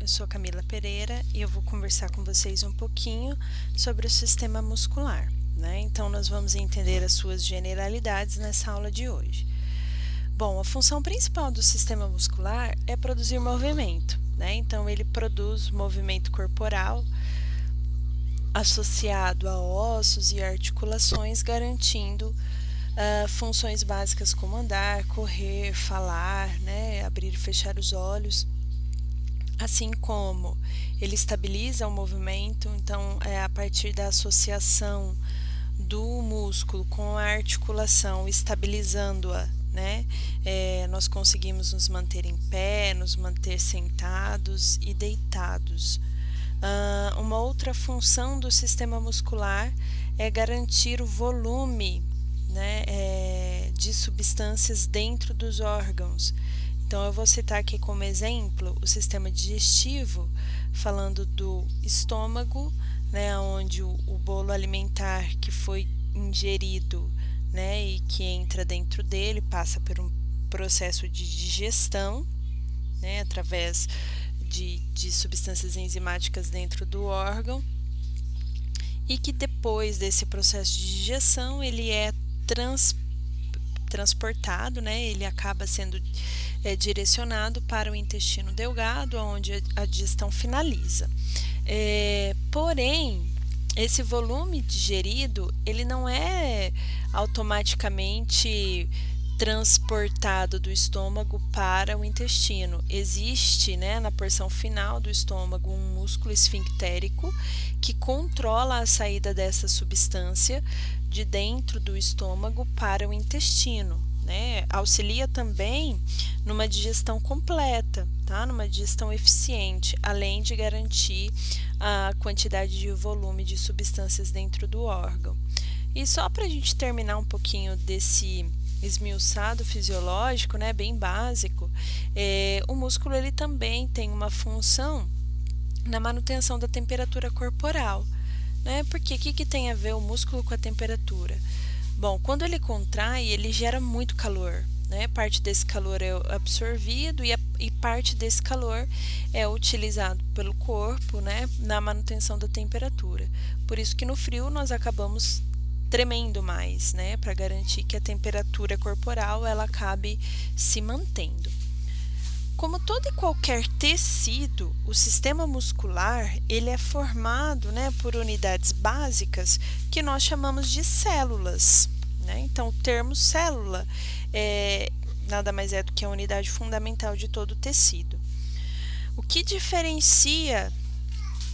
eu sou Camila Pereira e eu vou conversar com vocês um pouquinho sobre o sistema muscular, né? Então, nós vamos entender as suas generalidades nessa aula de hoje. Bom, a função principal do sistema muscular é produzir movimento, né? Então, ele produz movimento corporal associado a ossos e articulações, garantindo funções básicas como andar, correr, falar, né? Abrir e fechar os olhos. Assim como ele estabiliza o movimento, então é a partir da associação do músculo com a articulação, estabilizando-a, né? Nós conseguimos nos manter em pé, nos manter sentados e deitados. Uma outra função do sistema muscular é garantir o volume, né, de substâncias dentro dos órgãos. Então, eu vou citar aqui como exemplo o sistema digestivo, falando do estômago, né, onde o bolo alimentar que foi ingerido, né, e que entra dentro dele passa por um processo de digestão, né, através de substâncias enzimáticas dentro do órgão, e que depois desse processo de digestão ele é transportado, né, ele acaba sendo direcionado para o intestino delgado, onde a digestão finaliza. Porém, esse volume digerido, ele não é automaticamente transportado do estômago para o intestino. Existe, né, na porção final do estômago um músculo esfinctérico que controla a saída dessa substância de dentro do estômago para o intestino, né? Auxilia também numa digestão completa, tá? Numa digestão eficiente, além de garantir a quantidade de volume de substâncias dentro do órgão. E só para a gente terminar um pouquinho desse esmiuçado fisiológico, né, bem básico, o músculo ele também tem uma função na manutenção da temperatura corporal, né? Porque o que tem a ver o músculo com a temperatura? Bom, quando ele contrai, ele gera muito calor, né? Parte desse calor é absorvido e parte desse calor é utilizado pelo corpo, né, na manutenção da temperatura. Por isso que no frio nós acabamos tremendo mais, né, para garantir que a temperatura corporal ela acabe se mantendo. Como todo e qualquer tecido, o sistema muscular ele é formado, né, por unidades básicas que nós chamamos de células, né? Então, o termo célula nada mais é do que a unidade fundamental de todo o tecido. O que diferencia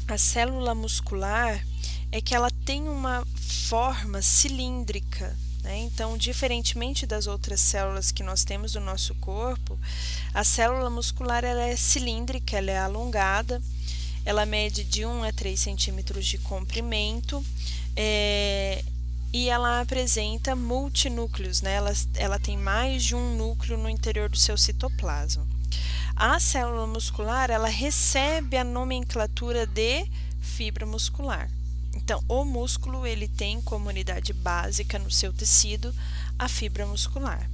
a célula muscular é que ela tem uma forma cilíndrica, né? Então, diferentemente das outras células que nós temos no nosso corpo, a célula muscular ela é cilíndrica, ela é alongada, ela mede de 1 a 3 centímetros de comprimento e ela apresenta multinúcleos, né? Ela tem mais de um núcleo no interior do seu citoplasma. A célula muscular ela recebe a nomenclatura de fibra muscular. Então, o músculo ele tem como unidade básica no seu tecido a fibra muscular.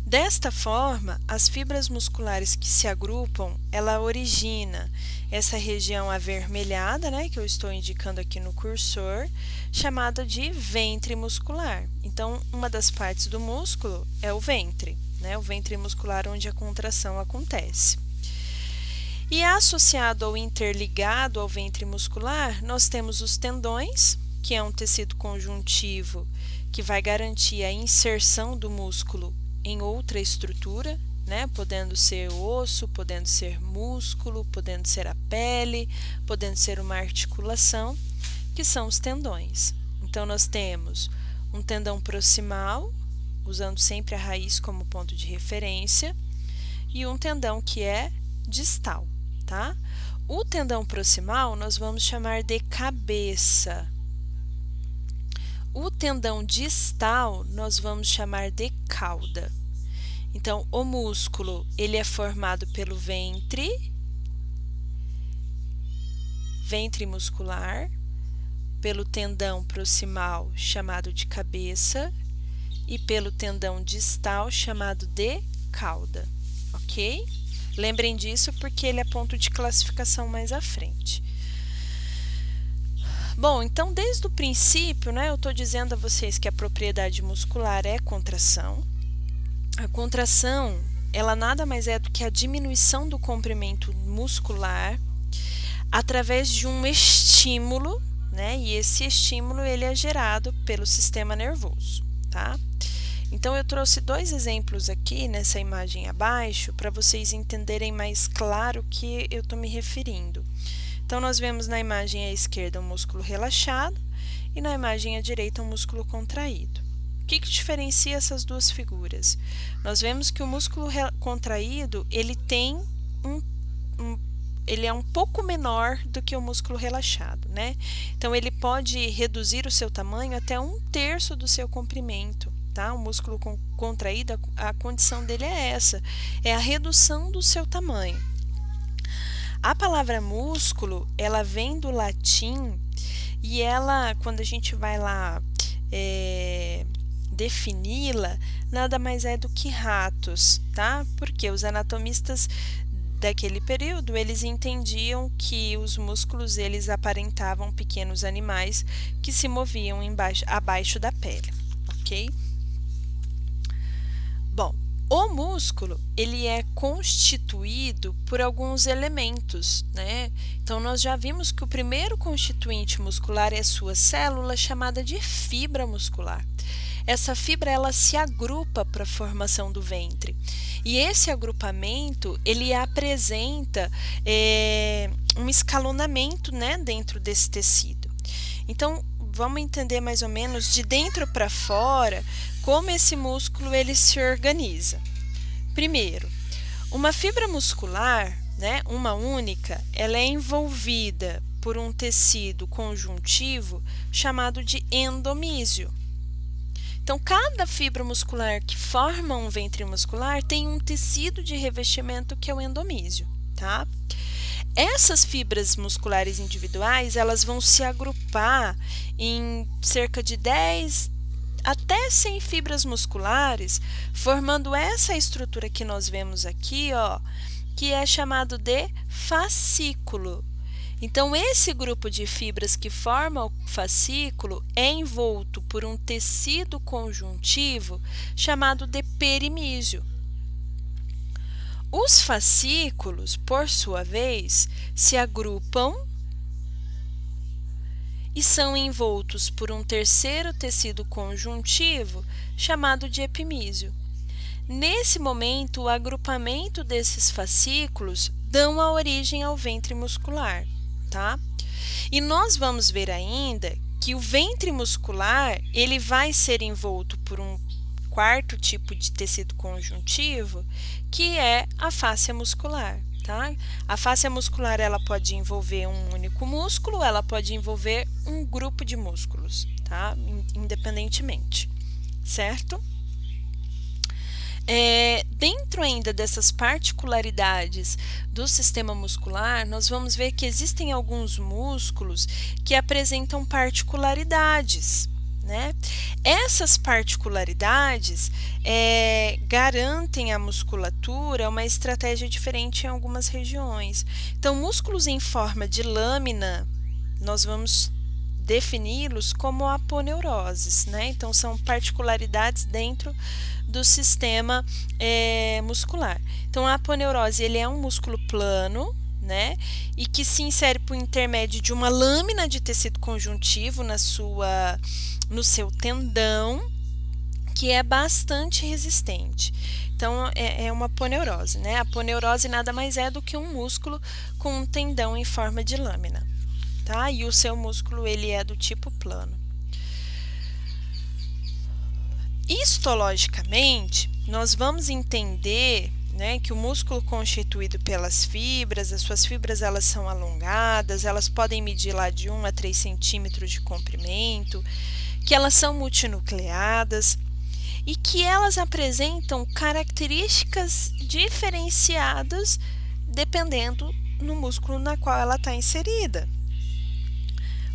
Desta forma, as fibras musculares que se agrupam, ela origina essa região avermelhada, né, que eu estou indicando aqui no cursor, chamada de ventre muscular. Então, uma das partes do músculo é o ventre, né, o ventre muscular onde a contração acontece. E associado ou interligado ao ventre muscular, nós temos os tendões, que é um tecido conjuntivo que vai garantir a inserção do músculo em outra estrutura, né? Podendo ser osso, podendo ser músculo, podendo ser a pele, podendo ser uma articulação, que são os tendões. Então, nós temos um tendão proximal, usando sempre a raiz como ponto de referência, e um tendão que é distal, tá? O tendão proximal nós vamos chamar de cabeça. O tendão distal nós vamos chamar de cauda. Então, o músculo ele é formado pelo ventre muscular, pelo tendão proximal chamado de cabeça e pelo tendão distal chamado de cauda, ok? Lembrem disso porque ele é ponto de classificação mais à frente. Bom, então desde o princípio, né, eu estou dizendo a vocês que a propriedade muscular é contração. A contração, ela nada mais é do que a diminuição do comprimento muscular através de um estímulo, né? E esse estímulo ele é gerado pelo sistema nervoso, tá? Então eu trouxe dois exemplos aqui nessa imagem abaixo para vocês entenderem mais claro o que eu estou me referindo. Então nós vemos na imagem à esquerda um músculo relaxado e na imagem à direita um músculo contraído. O que diferencia essas duas figuras? Nós vemos que o músculo contraído ele tem ele é um pouco menor do que o músculo relaxado, né? Então ele pode reduzir o seu tamanho até 1/3 do seu comprimento, tá? O músculo contraído, a condição dele é essa, é a redução do seu tamanho. A palavra músculo, ela vem do latim e ela, quando a gente vai lá defini-la, nada mais é do que ratos, tá? Porque os anatomistas daquele período, eles entendiam que os músculos, eles aparentavam pequenos animais que se moviam abaixo da pele, ok? Bom, o músculo, ele é constituído por alguns elementos, né? Então, nós já vimos que o primeiro constituinte muscular é sua célula, chamada de fibra muscular. Essa fibra, ela se agrupa para a formação do ventre. E esse agrupamento, ele apresenta um escalonamento, né, dentro desse tecido. Então, vamos entender mais ou menos de dentro para fora como esse músculo ele se organiza. Primeiro, uma fibra muscular, né, uma única, ela é envolvida por um tecido conjuntivo chamado de endomísio. Então, cada fibra muscular que forma um ventre muscular tem um tecido de revestimento que é o endomísio, tá? Essas fibras musculares individuais, elas vão se agrupar em cerca de 10 até 100 fibras musculares, formando essa estrutura que nós vemos aqui, ó, que é chamado de fascículo. Então, esse grupo de fibras que forma o fascículo é envolto por um tecido conjuntivo chamado de perimísio. Os fascículos, por sua vez, se agrupam e são envoltos por um terceiro tecido conjuntivo chamado de epimísio. Nesse momento, o agrupamento desses fascículos dão a origem ao ventre muscular, tá? E nós vamos ver ainda que o ventre muscular, ele vai ser envolto por um quarto tipo de tecido conjuntivo, que é a fáscia muscular, tá? A fáscia muscular, ela pode envolver um único músculo, ela pode envolver um grupo de músculos, tá? Independentemente, certo? Dentro ainda dessas particularidades do sistema muscular, nós vamos ver que existem alguns músculos que apresentam particularidades, né? Essas particularidades garantem à musculatura uma estratégia diferente em algumas regiões. Então, músculos em forma de lâmina, nós vamos defini-los como aponeuroses, né? Então, são particularidades dentro do sistema muscular. Então, a aponeurose, ele é um músculo plano, né? E que se insere por intermédio de uma lâmina de tecido conjuntivo no seu tendão, que é bastante resistente. Então, é uma aponeurose, né? A aponeurose nada mais é do que um músculo com um tendão em forma de lâmina, tá? E o seu músculo, ele é do tipo plano. Histologicamente, nós vamos entender, né, que o músculo constituído pelas fibras, as suas fibras, elas são alongadas, elas podem medir lá de 1 a 3 centímetros de comprimento, que elas são multinucleadas e que elas apresentam características diferenciadas dependendo no músculo na qual ela está inserida.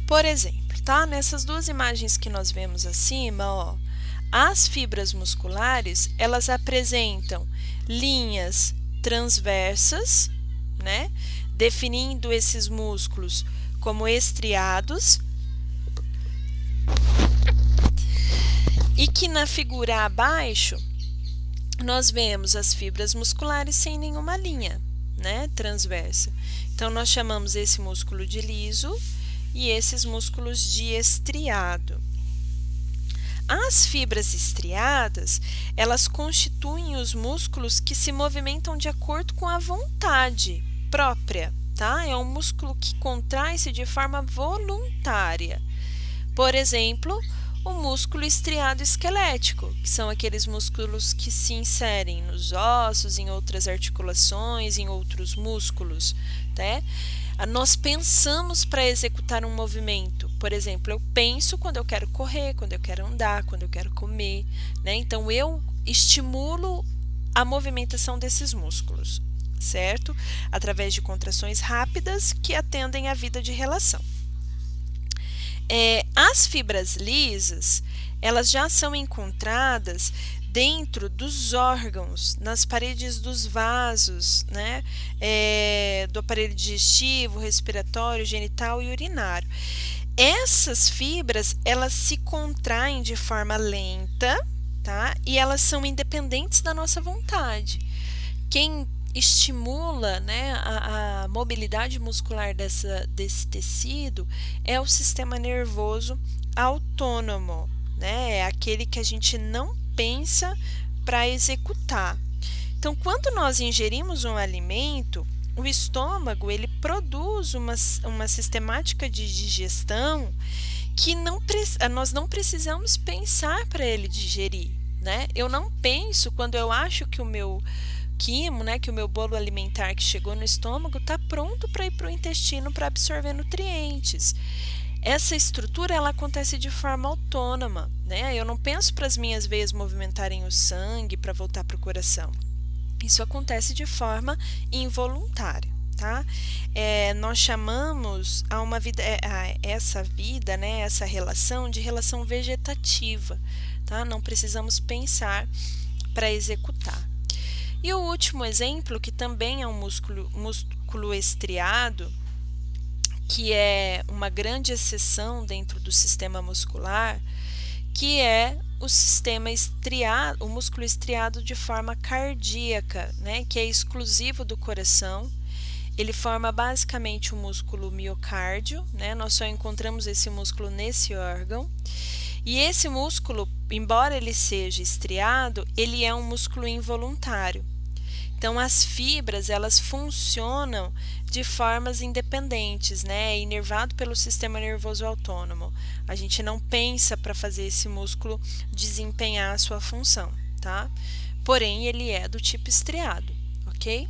Por exemplo, tá? Nessas duas imagens que nós vemos acima, ó, as fibras musculares, elas apresentam linhas transversas, né? Definindo esses músculos como estriados, e que na figura abaixo nós vemos as fibras musculares sem nenhuma linha, né, transversa. Então nós chamamos esse músculo de liso e esses músculos de estriado. As fibras estriadas, elas constituem os músculos que se movimentam de acordo com a vontade própria, tá? É um músculo que contrai-se de forma voluntária. Por exemplo, o músculo estriado esquelético, que são aqueles músculos que se inserem nos ossos, em outras articulações, em outros músculos, né? Nós pensamos para executar um movimento. Por exemplo, eu penso quando eu quero correr, quando eu quero andar, quando eu quero comer, né? Então, eu estimulo a movimentação desses músculos, certo? Através de contrações rápidas que atendem à vida de relação. As fibras lisas, elas já são encontradas dentro dos órgãos, nas paredes dos vasos, né? Do aparelho digestivo, respiratório, genital e urinário. Essas fibras, elas se contraem de forma lenta, tá? E elas são independentes da nossa vontade. Quem estimula, né, a mobilidade muscular desse tecido é o sistema nervoso autônomo, né? É aquele que a gente não pensa para executar. Então, quando nós ingerimos um alimento, o estômago ele produz uma sistemática de digestão que nós não precisamos pensar para ele digerir, né? Eu não penso quando eu acho que o meu quimo, né, que o meu bolo alimentar que chegou no estômago está pronto para ir para o intestino para absorver nutrientes. Essa estrutura ela acontece de forma autônoma, né? Eu não penso para as minhas veias movimentarem o sangue para voltar para o coração. Isso acontece de forma involuntária, tá? Nós chamamos essa vida, né, essa relação de relação vegetativa, tá? Não precisamos pensar para executar. E o último exemplo, que também é um músculo estriado, que é uma grande exceção dentro do sistema muscular, que é o músculo estriado de forma cardíaca, né, que é exclusivo do coração. Ele forma basicamente o músculo miocárdio, né, nós só encontramos esse músculo nesse órgão. E esse músculo, embora ele seja estriado, ele é um músculo involuntário. Então, as fibras, elas funcionam de formas independentes, né? É inervado pelo sistema nervoso autônomo. A gente não pensa para fazer esse músculo desempenhar a sua função, tá? Porém, ele é do tipo estriado, ok?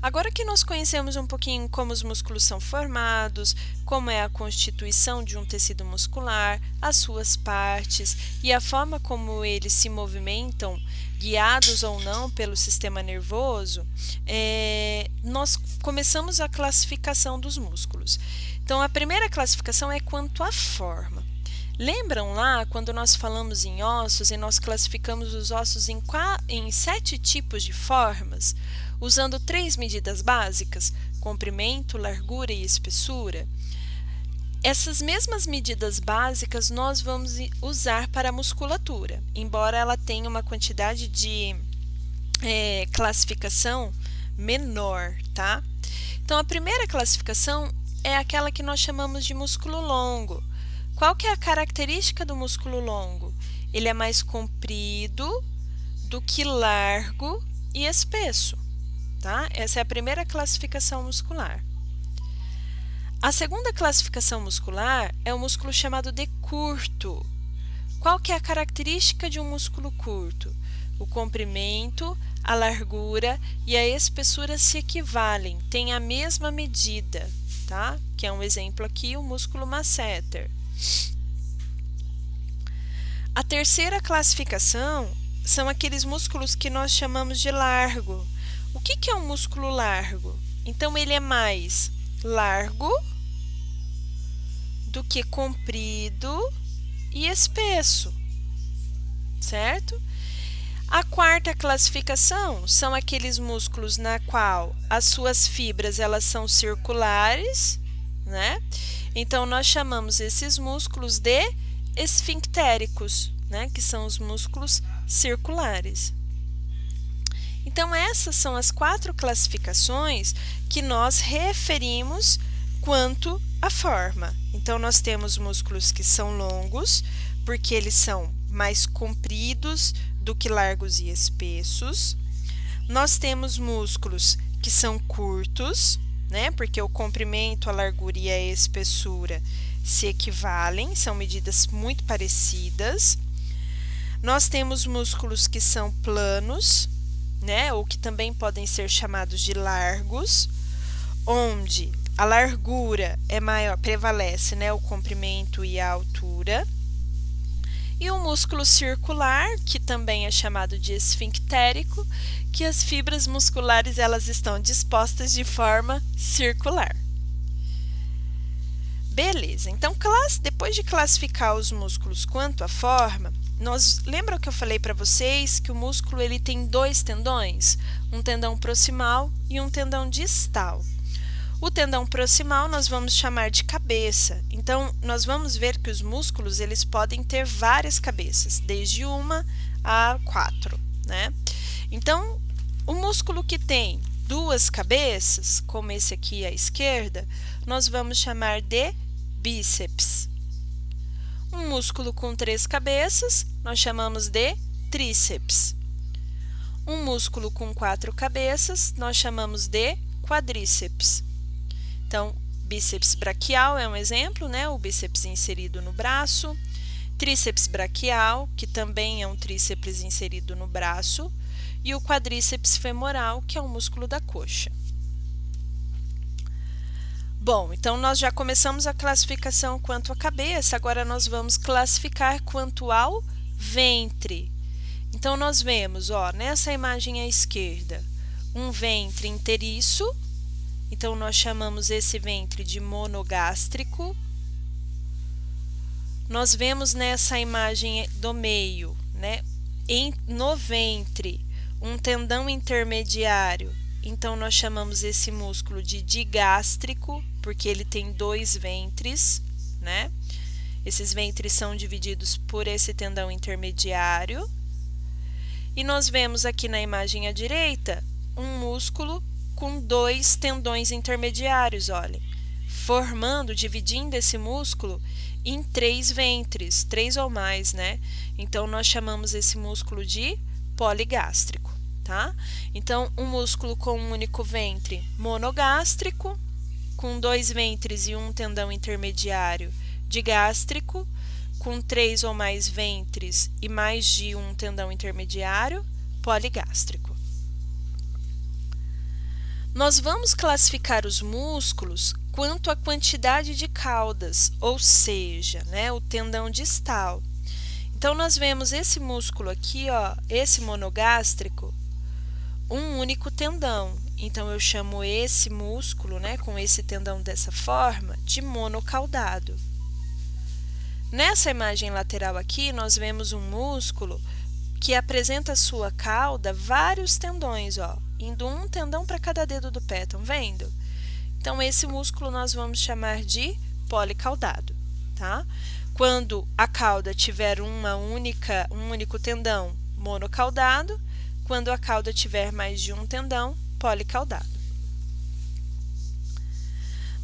Agora que nós conhecemos um pouquinho como os músculos são formados, como é a constituição de um tecido muscular, as suas partes e a forma como eles se movimentam, guiados ou não pelo sistema nervoso, nós começamos a classificação dos músculos. Então, a primeira classificação é quanto à forma. Lembram lá quando nós falamos em ossos e nós classificamos os ossos em 7 tipos de formas, usando 3 medidas básicas, comprimento, largura e espessura? Essas mesmas medidas básicas nós vamos usar para a musculatura, embora ela tenha uma quantidade de classificação menor, tá? Então, a primeira classificação é aquela que nós chamamos de músculo longo. Qual que é a característica do músculo longo? Ele é mais comprido do que largo e espesso, tá? Essa é a primeira classificação muscular. A segunda classificação muscular é o músculo chamado de curto. Qual que é a característica de um músculo curto? O comprimento, a largura e a espessura se equivalem, têm a mesma medida, tá? Que é um exemplo aqui, o músculo masseter. A terceira classificação são aqueles músculos que nós chamamos de largo. O que é um músculo largo? Então, ele é mais largo do que comprido e espesso, certo? A quarta classificação são aqueles músculos na qual as suas fibras elas são circulares, né? Então nós chamamos esses músculos de esfinctéricos, né? Que são os músculos circulares. Então essas são as 4 classificações que nós referimos quanto à forma. Então nós temos músculos que são longos, porque eles são mais compridos do que largos e espessos. Nós temos músculos que são curtos, né? Porque o comprimento, a largura e a espessura se equivalem, são medidas muito parecidas. Nós temos músculos que são planos, né? Ou que também podem ser chamados de largos, onde a largura é maior, prevalece, né? O comprimento e a altura. E o músculo circular, que também é chamado de esfinctérico, que as fibras musculares elas estão dispostas de forma circular. Beleza, então depois de classificar os músculos quanto à forma, lembram que eu falei para vocês que o músculo ele tem 2 tendões, um tendão proximal e um tendão distal. O tendão proximal nós vamos chamar de cabeça. Então, nós vamos ver que os músculos eles podem ter várias cabeças, desde 1 a 4, né? Então, o músculo que tem 2 cabeças, como esse aqui à esquerda, nós vamos chamar de bíceps. Um músculo com 3 cabeças, nós chamamos de tríceps. Um músculo com 4 cabeças, nós chamamos de quadríceps. Então, bíceps braquial é um exemplo, né? O bíceps inserido no braço. Tríceps braquial, que também é um tríceps inserido no braço. E o quadríceps femoral, que é um músculo da coxa. Bom, então nós já começamos a classificação quanto à cabeça, agora nós vamos classificar quanto ao ventre. Então, nós vemos, ó, nessa imagem à esquerda, um ventre inteiriço. Então, nós chamamos esse ventre de monogástrico. Nós vemos nessa imagem do meio, né, no ventre, um tendão intermediário. Então, nós chamamos esse músculo de digástrico, porque ele tem 2 ventres, né? Esses ventres são divididos por esse tendão intermediário. E nós vemos aqui na imagem à direita um músculo com 2 tendões intermediários, olhem, dividindo esse músculo em 3 ventres, 3 ou mais, né? Então, nós chamamos esse músculo de poligástrico, tá? Então, um músculo com um único ventre, monogástrico, com 2 ventres e um tendão intermediário, digástrico, com 3 ou mais ventres e mais de um tendão intermediário, poligástrico. Nós vamos classificar os músculos quanto à quantidade de caudas, ou seja, né, o tendão distal. Então, nós vemos esse músculo aqui, ó, esse monogástrico, um único tendão. Então, eu chamo esse músculo, né, com esse tendão dessa forma, de monocaudado. Nessa imagem lateral aqui, nós vemos um músculo que apresenta a sua cauda vários tendões, ó, indo um tendão para cada dedo do pé, estão vendo? Então, esse músculo nós vamos chamar de policaudado, tá? Quando a cauda tiver um único tendão, monocaudado. Quando a cauda tiver mais de um tendão, policaudado.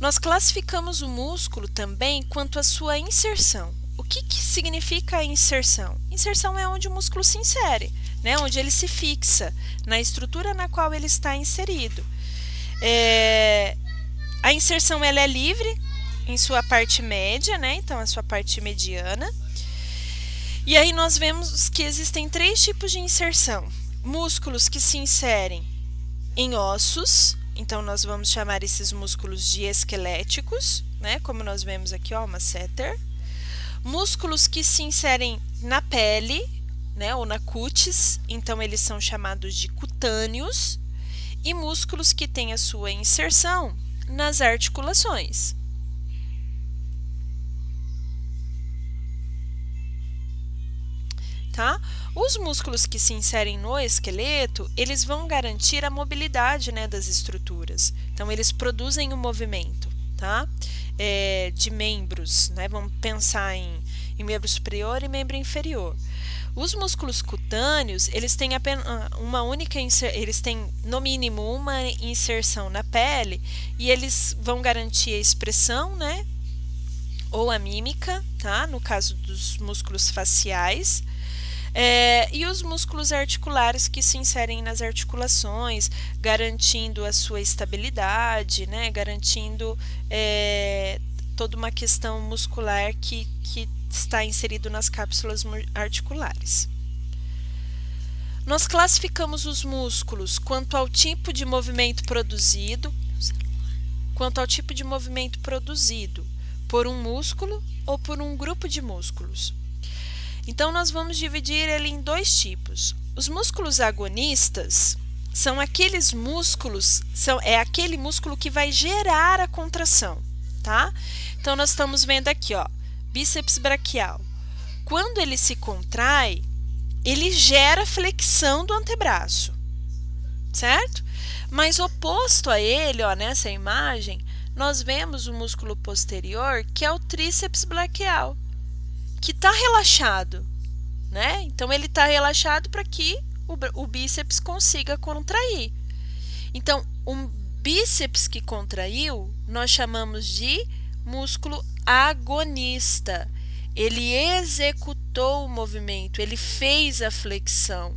Nós classificamos o músculo também quanto à sua inserção. O que significa a inserção? Inserção é onde o músculo se insere, né? Onde ele se fixa, na estrutura na qual ele está inserido. A inserção ela é livre em sua parte média, né? Então, a sua parte mediana. E aí nós vemos que existem 3 tipos de inserção. Músculos que se inserem em ossos, então nós vamos chamar esses músculos de esqueléticos, né? Como nós vemos aqui, ó, masseter. Músculos que se inserem na pele, né? Ou na cutis, então eles são chamados de cutâneos. E músculos que têm a sua inserção nas articulações. Tá? Os músculos que se inserem no esqueleto, eles vão garantir a mobilidade, né, das estruturas. Então, eles produzem o movimento, tá? De membros, né? Vamos pensar em membro superior e membro inferior. Os músculos cutâneos, eles têm apenas uma única eles têm no mínimo uma inserção na pele e eles vão garantir a expressão, né? Ou a mímica, tá? No caso dos músculos faciais. E os músculos articulares que se inserem nas articulações, garantindo a sua estabilidade, né? Garantindo toda uma questão muscular que está inserido nas cápsulas articulares. Nós classificamos os músculos quanto ao tipo de movimento produzido, por um músculo ou por um grupo de músculos. Então, nós vamos dividir ele em dois tipos. Os músculos agonistas são aqueles músculos, é aquele músculo que vai gerar a contração, tá? Então, nós estamos vendo aqui, ó, bíceps braquial. Quando ele se contrai, ele gera flexão do antebraço, certo? Mas oposto a ele, ó, nessa imagem, nós vemos o músculo posterior, que é o tríceps braquial, que está relaxado, né? Então, ele está relaxado para que o bíceps consiga contrair. Então, um bíceps que contraiu, nós chamamos de músculo agonista. Ele executou o movimento, ele fez a flexão.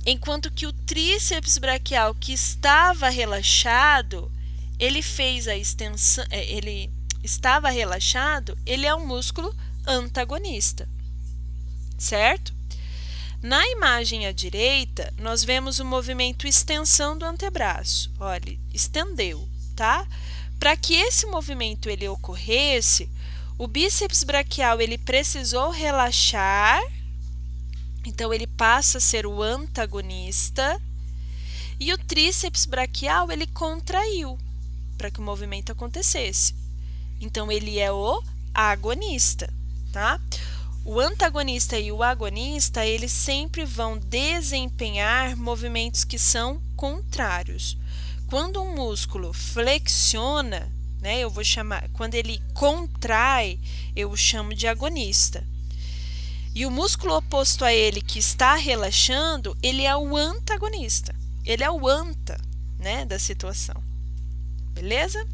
Enquanto que o tríceps braquial, que estava relaxado, ele fez a extensão, ele estava relaxado, ele é um músculo antagonista, certo? Na imagem à direita, nós vemos o movimento extensão do antebraço. Olha, estendeu, tá? Para que esse movimento ele ocorresse, o bíceps braquial ele precisou relaxar, então ele passa a ser o antagonista, e o tríceps braquial ele contraiu para que o movimento acontecesse. Então ele é o agonista, tá? O antagonista e o agonista, eles sempre vão desempenhar movimentos que são contrários. Quando um músculo flexiona, né, eu vou chamar, quando ele contrai, eu o chamo de agonista. E o músculo oposto a ele que está relaxando, ele é o antagonista. Ele é o anta, né, da situação. Beleza?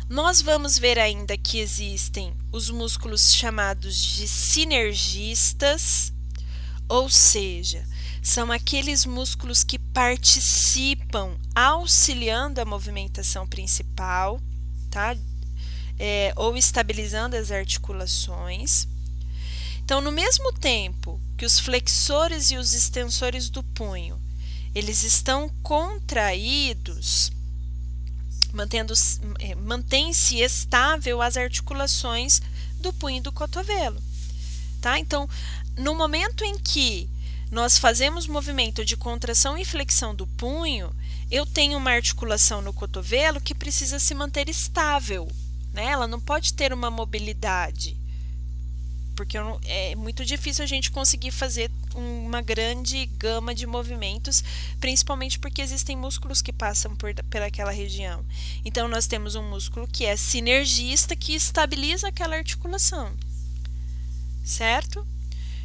Nós vamos ver ainda que existem os músculos chamados de sinergistas, ou seja, são aqueles músculos que participam auxiliando a movimentação principal, tá? Ou estabilizando as articulações. Então, no mesmo tempo que os flexores e os extensores do punho, eles estão contraídos, mantém-se estável as articulações do punho e do cotovelo, tá? Então, no momento em que nós fazemos movimento de contração e flexão do punho, eu tenho uma articulação no cotovelo que precisa se manter estável, né? Ela não pode ter uma mobilidade, porque é muito difícil a gente conseguir fazer uma grande gama de movimentos, principalmente porque existem músculos que passam pelaquela região. Então, nós temos um músculo que é sinergista, que estabiliza aquela articulação, certo?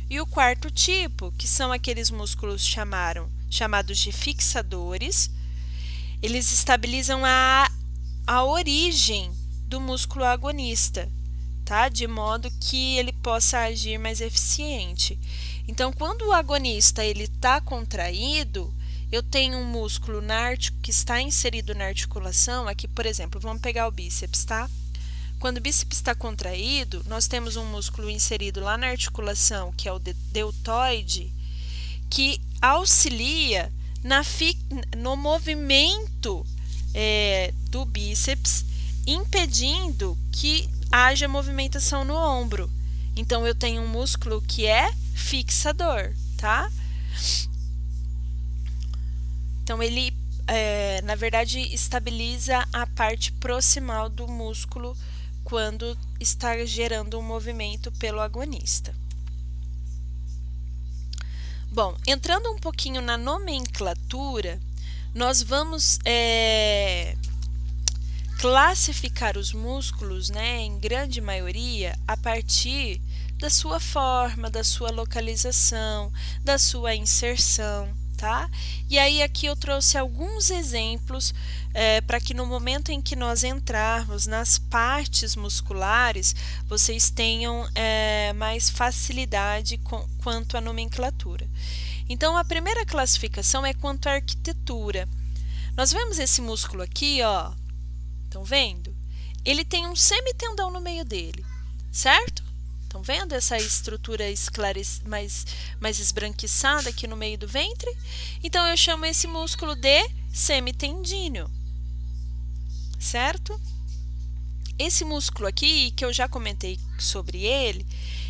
E o quarto tipo, que são aqueles músculos chamados de fixadores, eles estabilizam a origem do músculo agonista, tá? De modo que ele possa agir mais eficiente. Então, quando o agonista está contraído, eu tenho um músculo que está inserido na articulação. Aqui, por exemplo, vamos pegar o bíceps, tá? Quando o bíceps está contraído, nós temos um músculo inserido lá na articulação, que é o deltoide, que auxilia no movimento do bíceps, impedindo que haja movimentação no ombro. Então, eu tenho um músculo que é fixador, tá? Então, ele, na verdade, estabiliza a parte proximal do músculo quando está gerando um movimento pelo agonista. Bom, entrando um pouquinho na nomenclatura, nós vamos classificar os músculos, né, em grande maioria, a partir da sua forma, da sua localização, da sua inserção, tá? E aí aqui eu trouxe alguns exemplos para que no momento em que nós entrarmos nas partes musculares, vocês tenham mais facilidade quanto à nomenclatura. Então, a primeira classificação é quanto à arquitetura. Nós vemos esse músculo aqui, ó. Estão vendo? Ele tem um semitendão no meio dele, certo? Estão vendo essa estrutura mais esbranquiçada aqui no meio do ventre? Então, eu chamo esse músculo de semitendíneo, certo? Esse músculo aqui, que eu já comentei sobre ele,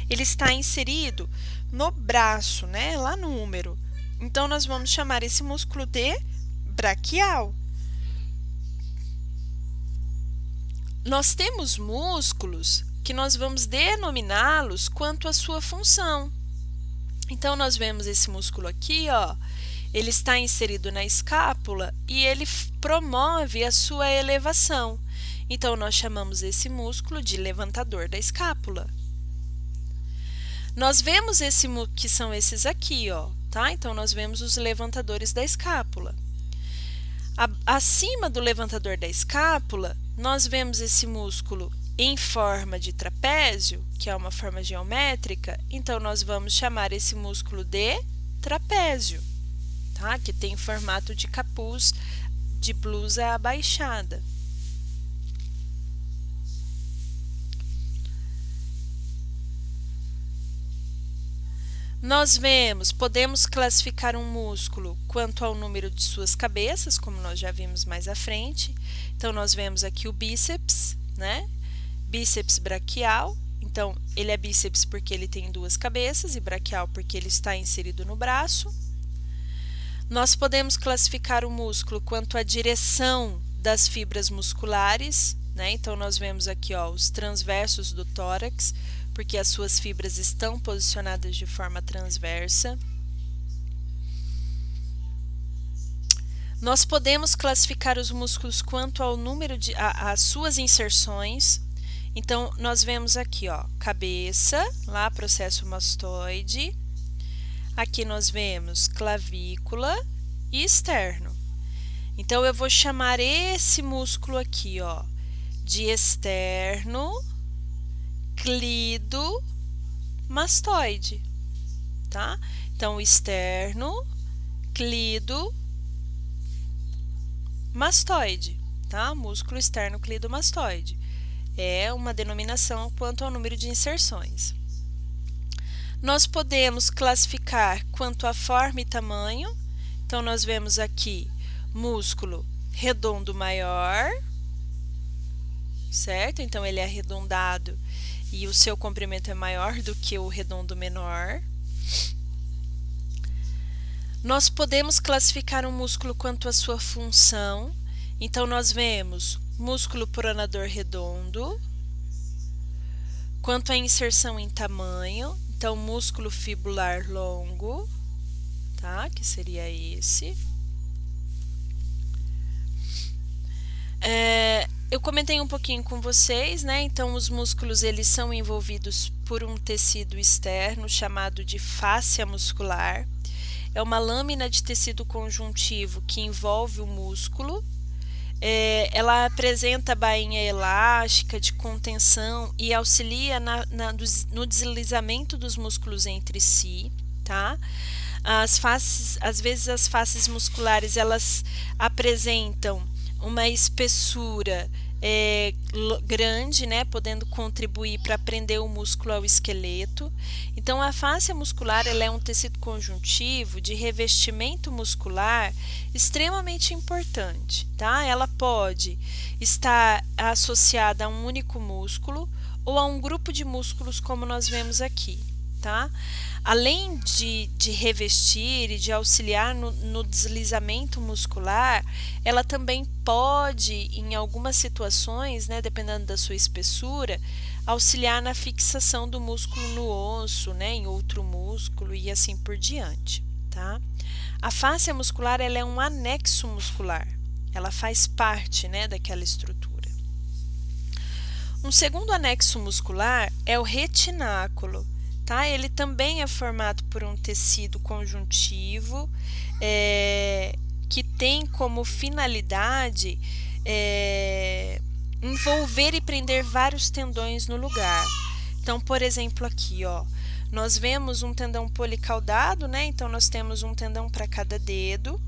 ele está inserido no braço, né? Lá no húmero. Então, nós vamos chamar esse músculo de braquial. Nós temos músculos que nós vamos denominá-los quanto à sua função. Então, nós vemos esse músculo aqui, ó, ele está inserido na escápula e ele promove a sua elevação. Então, nós chamamos esse músculo de levantador da escápula. Nós vemos que são esses aqui, ó, tá? Então, nós vemos os levantadores da escápula. Acima do levantador da escápula, nós vemos esse músculo em forma de trapézio, que é uma forma geométrica, então nós vamos chamar esse músculo de trapézio, tá? Que tem formato de capuz de blusa abaixada. Nós podemos classificar um músculo quanto ao número de suas cabeças, como nós já vimos mais à frente. Então, nós vemos aqui o bíceps, né? Bíceps braquial. Então, ele é bíceps porque ele tem duas cabeças e braquial porque ele está inserido no braço. Nós podemos classificar o músculo quanto à direção das fibras musculares, né? Então, nós vemos aqui, ó, os transversos do tórax, porque as suas fibras estão posicionadas de forma transversa. Nós podemos classificar os músculos quanto ao número de as suas inserções. Então, nós vemos aqui, ó, cabeça, lá processo mastoide. Aqui nós vemos clavícula e externo. Então, eu vou chamar esse músculo aqui, ó, de externo clidomastoide, tá? Então, externo, clidomastoide, tá? Músculo externo clidomastoide. É uma denominação quanto ao número de inserções. Nós podemos classificar quanto à forma e tamanho. Então, nós vemos aqui músculo redondo maior, certo? Então, ele é arredondado e o seu comprimento é maior do que o redondo menor. Nós podemos classificar um músculo quanto à sua função. Então, nós vemos músculo pronador redondo. Quanto à inserção em tamanho, então, músculo fibular longo, tá? Que seria esse. Eu comentei um pouquinho com vocês, né? Então, os músculos, eles são envolvidos por um tecido externo chamado de fáscia muscular. É uma lâmina de tecido conjuntivo que envolve o músculo. Ela apresenta bainha elástica de contenção e auxilia no deslizamento dos músculos entre si, tá? Às vezes as faces musculares, elas apresentam uma espessura grande, né, podendo contribuir para prender o músculo ao esqueleto. Então, a fáscia muscular, ela é um tecido conjuntivo de revestimento muscular extremamente importante, tá? Ela pode estar associada a um único músculo ou a um grupo de músculos, como nós vemos aqui, tá? Além de revestir e de auxiliar no deslizamento muscular, ela também pode, em algumas situações, né, dependendo da sua espessura, auxiliar na fixação do músculo no osso, né, em outro músculo e assim por diante. tá? A fáscia muscular, ela é um anexo muscular, ela faz parte, né, daquela estrutura. Um segundo anexo muscular é o retináculo, tá? Ele também é formado por um tecido conjuntivo, que tem como finalidade envolver e prender vários tendões no lugar. Então, por exemplo, aqui, ó, nós vemos um tendão policaudado, né? Então, nós temos um tendão para cada dedo.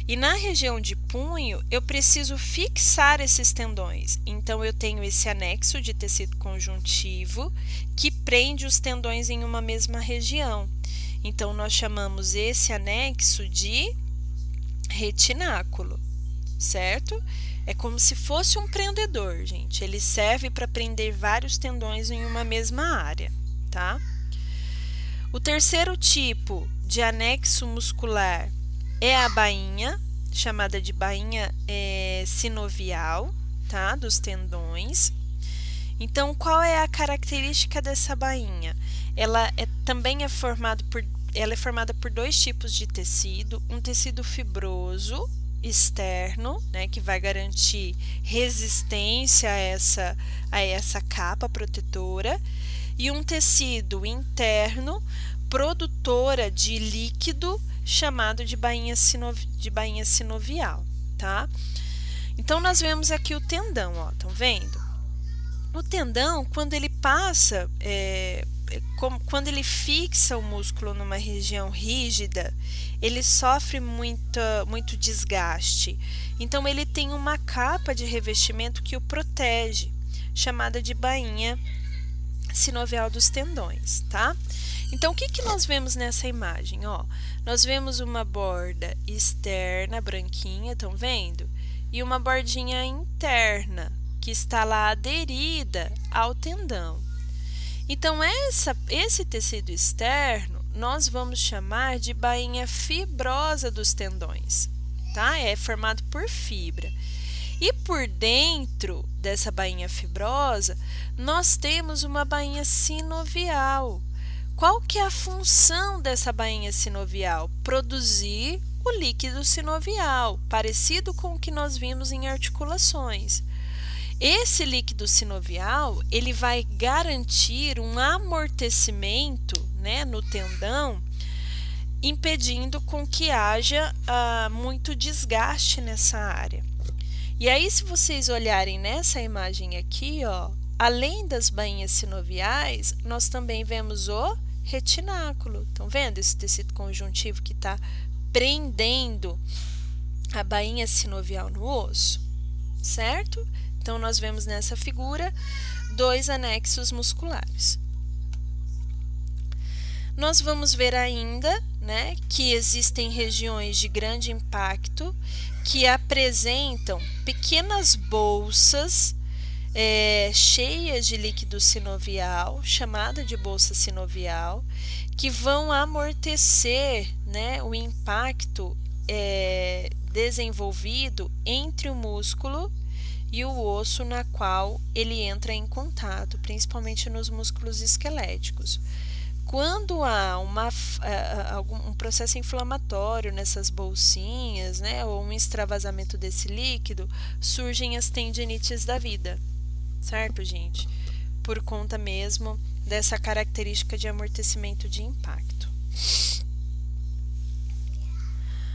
E na região de punho, eu preciso fixar esses tendões. Então, eu tenho esse anexo de tecido conjuntivo que prende os tendões em uma mesma região. Então, nós chamamos esse anexo de retináculo, certo? É como se fosse um prendedor, gente. Ele serve para prender vários tendões em uma mesma área, tá? O terceiro tipo de anexo muscular é a bainha, chamada de bainha sinovial, tá? Dos tendões. Então, qual é a característica dessa bainha? Ela também é formada por dois tipos de tecido, um tecido fibroso externo, né, que vai garantir resistência a essa capa protetora, e um tecido interno produtora de líquido chamado de bainha sinovial, tá? Então, nós vemos aqui o tendão, ó, estão vendo? O tendão, quando ele passa, quando ele fixa o músculo numa região rígida, ele sofre muito desgaste. Então, ele tem uma capa de revestimento que o protege, chamada de bainha sinovial dos tendões, tá? Então, o que nós vemos nessa imagem? Ó, nós vemos uma borda externa, branquinha, estão vendo? E uma bordinha interna, que está lá aderida ao tendão. Então, esse tecido externo, nós vamos chamar de bainha fibrosa dos tendões, tá? É formado por fibra. E por dentro dessa bainha fibrosa, nós temos uma bainha sinovial. Qual que é a função dessa bainha sinovial? Produzir o líquido sinovial, parecido com o que nós vimos em articulações. Esse líquido sinovial, ele vai garantir um amortecimento, né, no tendão, impedindo com que haja muito desgaste nessa área. E aí, se vocês olharem nessa imagem aqui, ó, além das bainhas sinoviais, nós também vemos o retináculo. Estão vendo esse tecido conjuntivo que está prendendo a bainha sinovial no osso, certo? Então, nós vemos nessa figura dois anexos musculares. Nós vamos ver ainda, né, que existem regiões de grande impacto que apresentam pequenas bolsas cheias de líquido sinovial, chamada de bolsa sinovial, que vão amortecer, né, o impacto desenvolvido entre o músculo e o osso na qual ele entra em contato, principalmente nos músculos esqueléticos. Quando há um processo inflamatório nessas bolsinhas, né, ou um extravasamento desse líquido, surgem as tendinites da vida, certo, gente? Por conta mesmo dessa característica de amortecimento de impacto.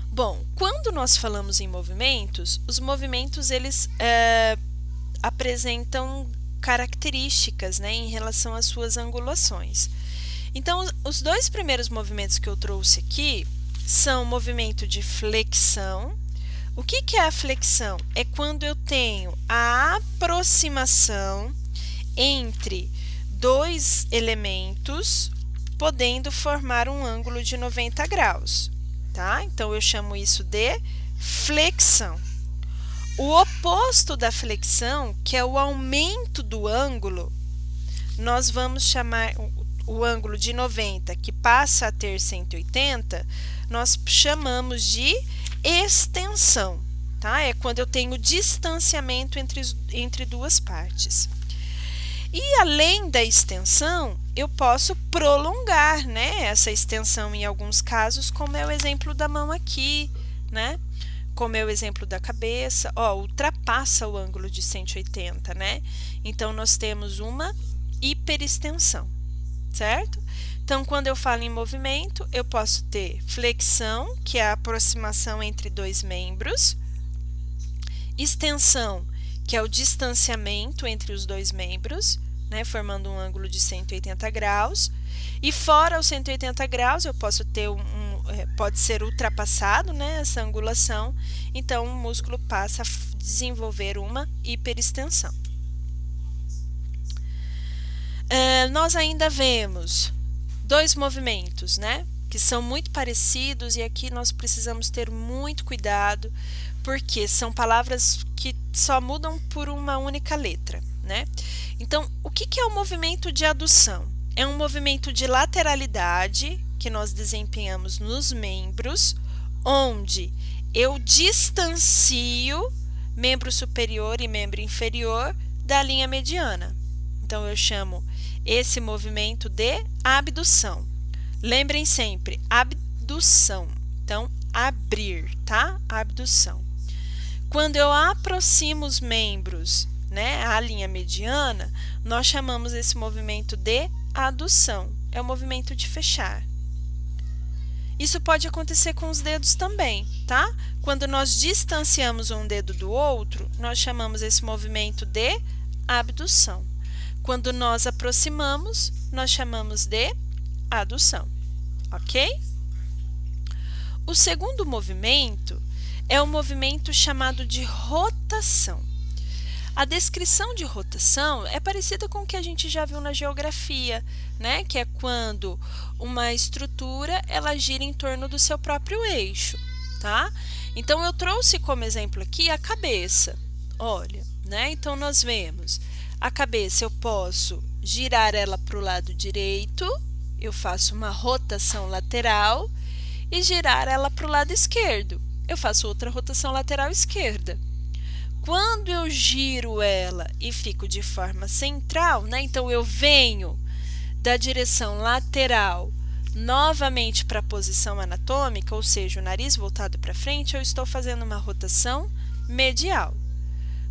Bom, quando nós falamos em movimentos, os movimentos eles apresentam características, né, em relação às suas angulações. Então, os dois primeiros movimentos que eu trouxe aqui são o movimento de flexão. O que é a flexão? É quando eu tenho a aproximação entre dois elementos, podendo formar um ângulo de 90 graus, tá? Então, eu chamo isso de flexão. O oposto da flexão, que é o aumento do ângulo, nós vamos chamar o ângulo de 90, que passa a ter 180, nós chamamos de extensão, tá? É quando eu tenho distanciamento entre duas partes. E além da extensão, eu posso prolongar, né, essa extensão em alguns casos, como é o exemplo da mão aqui, né? Como é o exemplo da cabeça, ó, ultrapassa o ângulo de 180, né? Então, nós temos uma hiperextensão, certo? Então, quando eu falo em movimento, eu posso ter flexão, que é a aproximação entre dois membros, extensão, que é o distanciamento entre os dois membros, né, formando um ângulo de 180 graus, e fora os 180 graus eu posso ter pode ser ultrapassado, né, essa angulação, então o músculo passa a desenvolver uma hiperextensão. Nós ainda vemos dois movimentos, né, que são muito parecidos, e aqui nós precisamos ter muito cuidado, porque são palavras que só mudam por uma única letra, né? Então, o que é o movimento de adução? É um movimento de lateralidade que nós desempenhamos nos membros, onde eu distancio membro superior e membro inferior da linha mediana. Então, eu chamo esse movimento de abdução. Lembrem sempre, abdução. Então, abrir, tá? Abdução. Quando eu aproximo os membros, né, à linha mediana, nós chamamos esse movimento de adução. É o movimento de fechar. Isso pode acontecer com os dedos também, tá? Quando nós distanciamos um dedo do outro, nós chamamos esse movimento de abdução. Quando nós aproximamos, nós chamamos de adução, ok? O segundo movimento é o movimento chamado de rotação. A descrição de rotação é parecida com o que a gente já viu na geografia, né? Que é quando uma estrutura ela gira em torno do seu próprio eixo, tá? Então, eu trouxe como exemplo aqui a cabeça. Olha, né? Então, nós vemos a cabeça, eu posso girar ela para o lado direito, eu faço uma rotação lateral, e girar ela para o lado esquerdo, eu faço outra rotação lateral esquerda. Quando eu giro ela e fico de forma central, né? Então, eu venho da direção lateral novamente para a posição anatômica, ou seja, o nariz voltado para frente, eu estou fazendo uma rotação medial.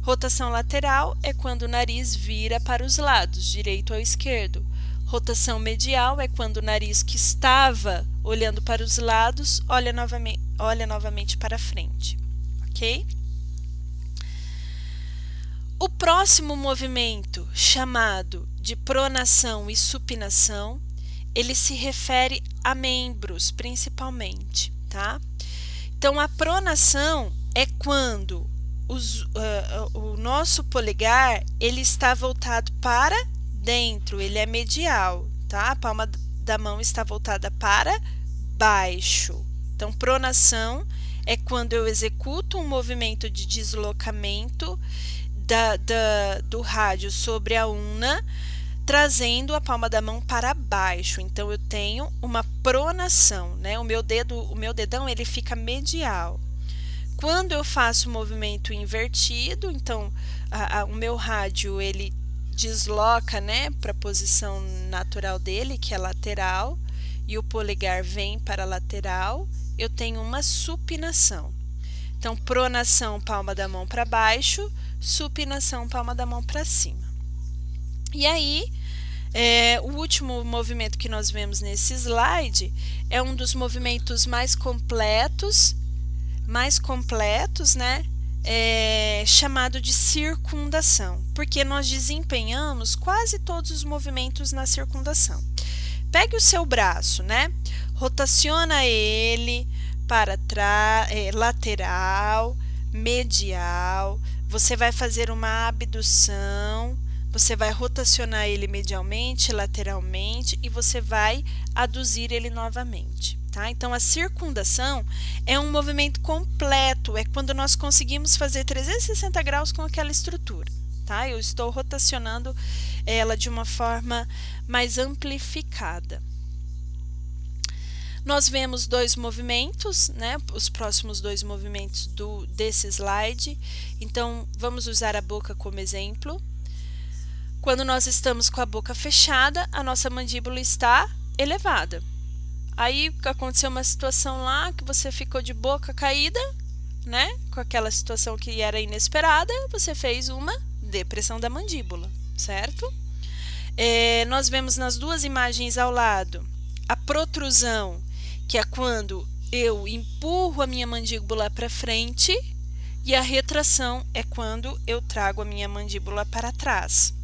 Rotação lateral é quando o nariz vira para os lados, direito ou esquerdo. Rotação medial é quando o nariz que estava olhando para os lados olha novamente para frente, ok? O próximo movimento, chamado de pronação e supinação, ele se refere a membros, principalmente, tá? Então, a pronação é quando o nosso polegar ele está voltado para dentro, ele é medial, tá? A palma da mão está voltada para baixo. Então, pronação é quando eu executo um movimento de deslocamento do rádio sobre a ulna, trazendo a palma da mão para baixo. Então, eu tenho uma pronação, né? O meu dedão ele fica medial. Quando eu faço o movimento invertido, então o meu rádio ele desloca, né, para a posição natural dele, que é lateral, e o polegar vem para a lateral, eu tenho uma supinação. Então, pronação, palma da mão para baixo, supinação, palma da mão para cima. E aí, o último movimento que nós vemos nesse slide é um dos movimentos mais completos, né? Chamado de circundação, porque nós desempenhamos quase todos os movimentos na circundação. Pegue o seu braço, né? Rotaciona ele para trás, lateral, medial. Você vai fazer uma abdução, você vai rotacionar ele medialmente, lateralmente e você vai aduzir ele novamente. Tá? Então, a circundação é um movimento completo, é quando nós conseguimos fazer 360 graus com aquela estrutura. Tá? Eu estou rotacionando ela de uma forma mais amplificada. Nós vemos dois movimentos, né? Os próximos dois movimentos desse slide. Então, vamos usar a boca como exemplo. Quando nós estamos com a boca fechada, a nossa mandíbula está elevada. Aí aconteceu uma situação lá que você ficou de boca caída, né? Com aquela situação que era inesperada, você fez uma depressão da mandíbula, certo? Nós vemos nas duas imagens ao lado a protrusão, que é quando eu empurro a minha mandíbula para frente, e a retração é quando eu trago a minha mandíbula para trás.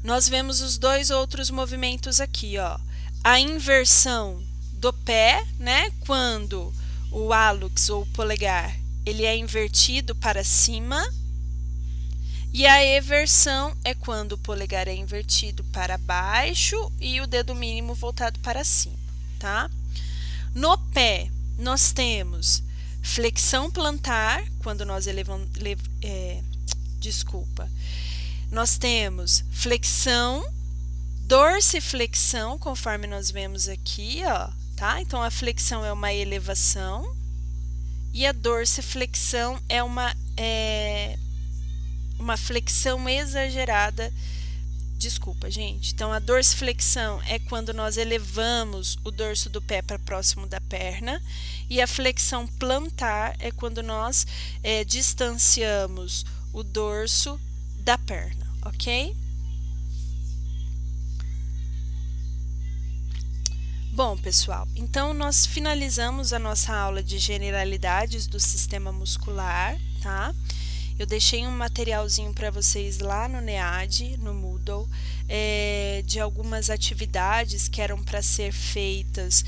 Nós vemos os dois outros movimentos aqui, ó. A inversão do pé, né? Quando o hálux ou o polegar, ele é invertido para cima. E a eversão é quando o polegar é invertido para baixo e o dedo mínimo voltado para cima, tá? No pé, nós temos flexão plantar, quando nós nós temos flexão, dorsiflexão, conforme nós vemos aqui, ó, tá? Então, a flexão é uma elevação e a dorsiflexão é uma flexão exagerada. Desculpa, gente. Então, a dorsiflexão é quando nós elevamos o dorso do pé para próximo da perna, e a flexão plantar é quando nós distanciamos o dorso da perna, ok? Bom, pessoal, então nós finalizamos a nossa aula de generalidades do sistema muscular, tá? Eu deixei um materialzinho para vocês lá no NEAD, no Moodle, de algumas atividades que eram para ser feitas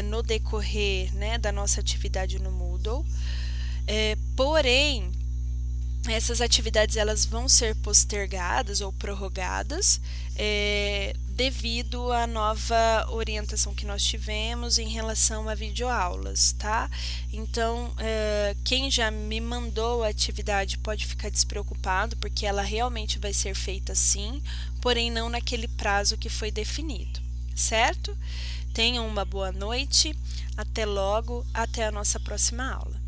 no decorrer, né, da nossa atividade no Moodle. Porém, essas atividades elas vão ser postergadas ou prorrogadas devido à nova orientação que nós tivemos em relação a videoaulas, tá? Então, quem já me mandou a atividade pode ficar despreocupado, porque ela realmente vai ser feita sim, porém não naquele prazo que foi definido, certo? Tenham uma boa noite, até logo, até a nossa próxima aula.